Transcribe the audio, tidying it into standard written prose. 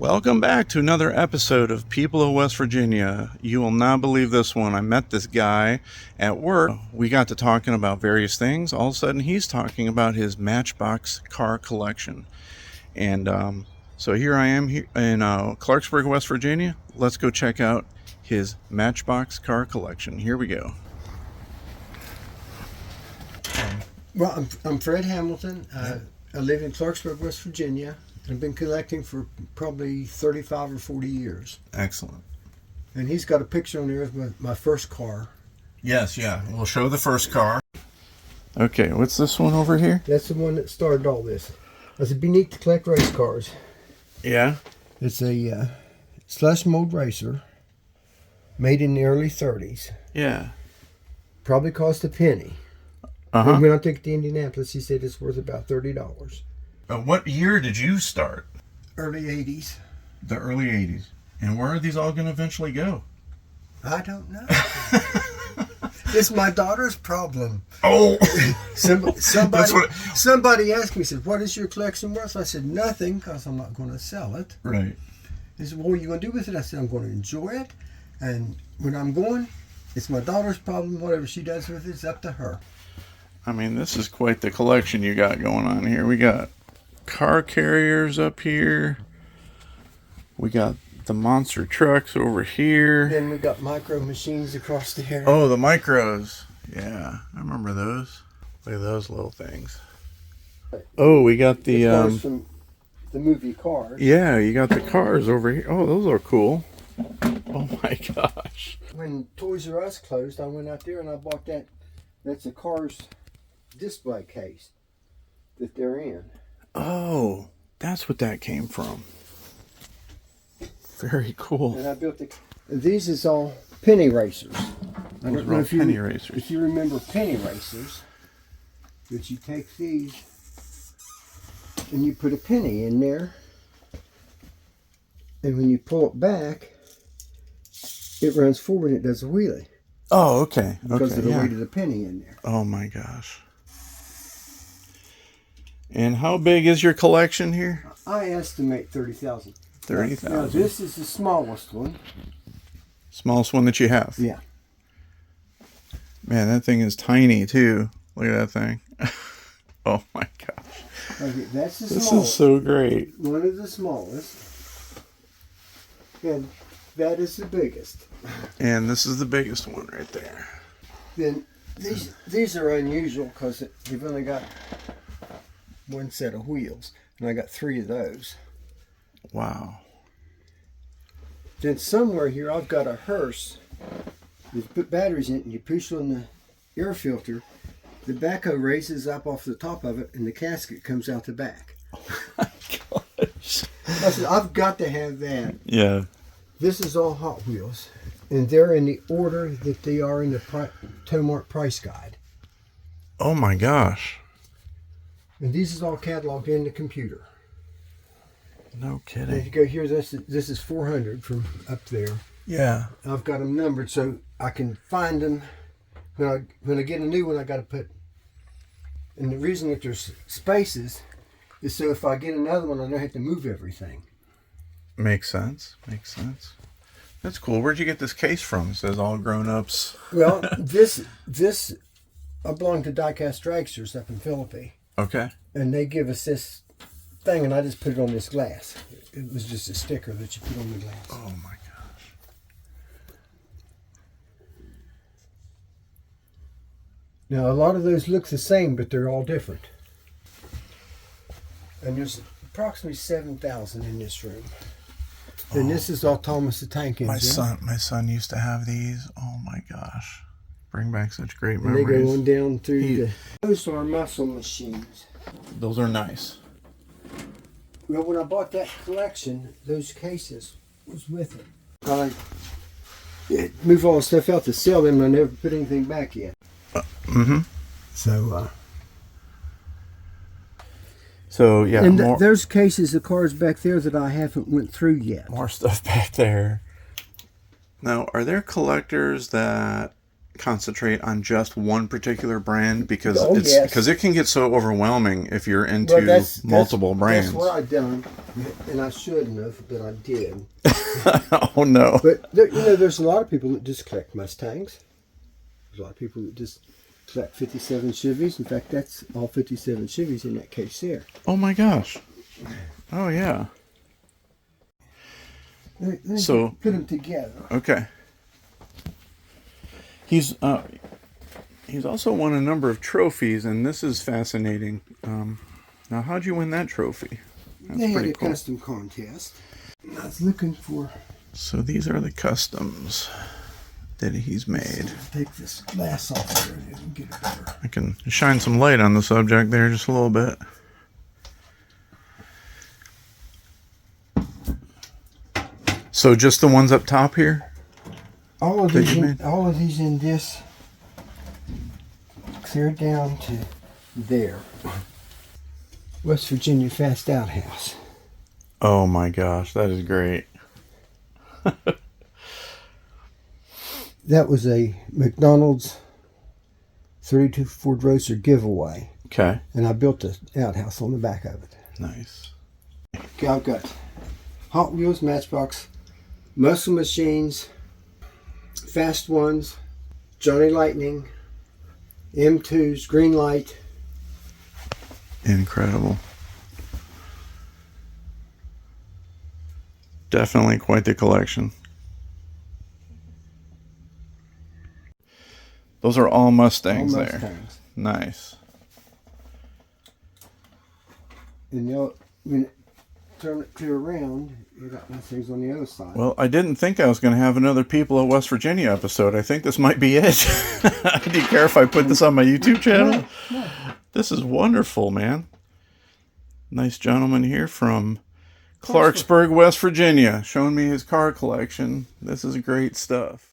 Welcome back to another episode of People of West Virginia. You will not believe this one. I met this guy at work. We got to talking about various things. All of a sudden, he's talking about his Matchbox car collection. And so here I am here in Clarksburg, West Virginia. Let's go check out his Matchbox car collection. Here we go. Well, I'm Fred Hamilton. I live in Clarksburg, West Virginia. I've been collecting for probably 35 or 40 years. Excellent. And he's got a picture on there of my first car. Yes, yeah. We'll show the first car. Okay, what's this one over here? That's the one that started all this. It's unique to collect race cars. Yeah? It's a slush mold racer made in the early 30s. Yeah. Probably cost a penny. Uh-huh. When I took it to Indianapolis, he said it's worth about $30. What year did you start? Early 80s. The early 80s. And where are these all going to eventually go? I don't know. It's my daughter's problem. Oh! Somebody asked me, said, what is your collection worth? I said, nothing, because I'm not going to sell it. Right. He said, what are you going to do with it? I said, I'm going to enjoy it. And when I'm going, it's my daughter's problem. Whatever she does with it, it's up to her. I mean, this is quite the collection you got going on here. We got car carriers up here. We got the monster trucks over here. Then we got micro machines across the area. Oh, the micros. Yeah, I remember those. Look at those little things. Oh, we got the cars from the movie Cars. Yeah, you got the cars over here. Oh, those are cool. Oh my gosh. When Toys R Us closed, I went out there and I bought that. That's a Cars display case that they're in. Oh, that's what that came from. Very cool. And I built these is all penny racers. I don't know if penny racers. If you remember penny racers, that you take these and you put a penny in there, and when you pull it back, it runs forward and it does a wheelie. Oh, okay. Because of the weight of the penny in there. Oh my gosh. And how big is your collection here? I estimate 30,000. 30,000. Now this is the smallest one. Smallest one that you have? Yeah. Man, that thing is tiny too. Look at that thing. Oh my gosh. Okay, that's the this smallest. Is so great. One of the smallest. And that is the biggest. And this is the biggest one right there. Then these are unusual because they've only got one set of wheels, and I got 3 of those. Wow. Then somewhere here I've got a hearse. You put batteries in it and you push on the air filter. The backhoe raises up off the top of it and the casket comes out the back. Oh my gosh. I said, I've got to have that. Yeah. This is all Hot Wheels, and they're in the order that they are in the Tomart price guide. Oh my gosh. And these is all cataloged in the computer. No kidding. And if you go here, this is 400 from up there. Yeah. I've got them numbered so I can find them. When I get a new one, I got to put. And the reason that there's spaces is so if I get another one, I don't have to move everything. Makes sense. Makes sense. That's cool. Where'd you get this case from? It says all grown-ups. Well, this I belong to Diecast Dragsters up in Philippi. Okay. And they give us this thing, and I just put it on this glass. It was just a sticker that you put on the glass. Oh my gosh. Now, a lot of those look the same, but they're all different. And there's approximately 7,000 in this room. And this is all Thomas the Tank Engine. My son used to have these. Oh my gosh. Bring back such great And memories. they go on down through those are muscle machines. Those are nice. Well, when I bought that collection, those cases was with it. I moved all the stuff out to sell them, and I never put anything back yet. So yeah, and there's cases of cars back there that I haven't went through yet. More stuff back there. Now, are there collectors that concentrate on just one particular brand because Oh, it's yes. because it can get so overwhelming if you're into Well, multiple brands. That's what I done, and I shouldn't have, but I did. Oh no! But there's a lot of people that just collect Mustangs. There's a lot of people that just collect 57 Chevys. In fact, that's all 57 Chevys in that case there. Oh my gosh! Oh yeah. Let me So- put them together. Okay. He's also won a number of trophies, and this is fascinating. Now, how'd you win that trophy? That's They had pretty a cool. custom contest. I was looking for. So these are the customs that he's made. Take this glass off there and get it better. I can shine some light on the subject there just a little bit. So just the ones up top here? All of That these, you made? all of these in this, clear down to there. West Virginia Fast Outhouse. Oh my gosh, that is great. That was a McDonald's 32 Ford Roadster giveaway, Okay, and I built the outhouse on the back of it. nice. Okay, I've got Hot Wheels, Matchbox, Muscle Machines, Fast Ones, Johnny Lightning, M2s, Green Light. Incredible. Definitely quite the collection. Those are all Mustangs, all there. Mustangs. Nice. And they'll, when it turn it to around, you got Mustangs on the other side. Well, I didn't think I was going to have another People of West Virginia episode. I think this might be it. Do you care if I put this on my YouTube channel? No. This is wonderful, man. Nice gentleman here from Clarksburg, West Virginia, showing me his car collection. This is great stuff.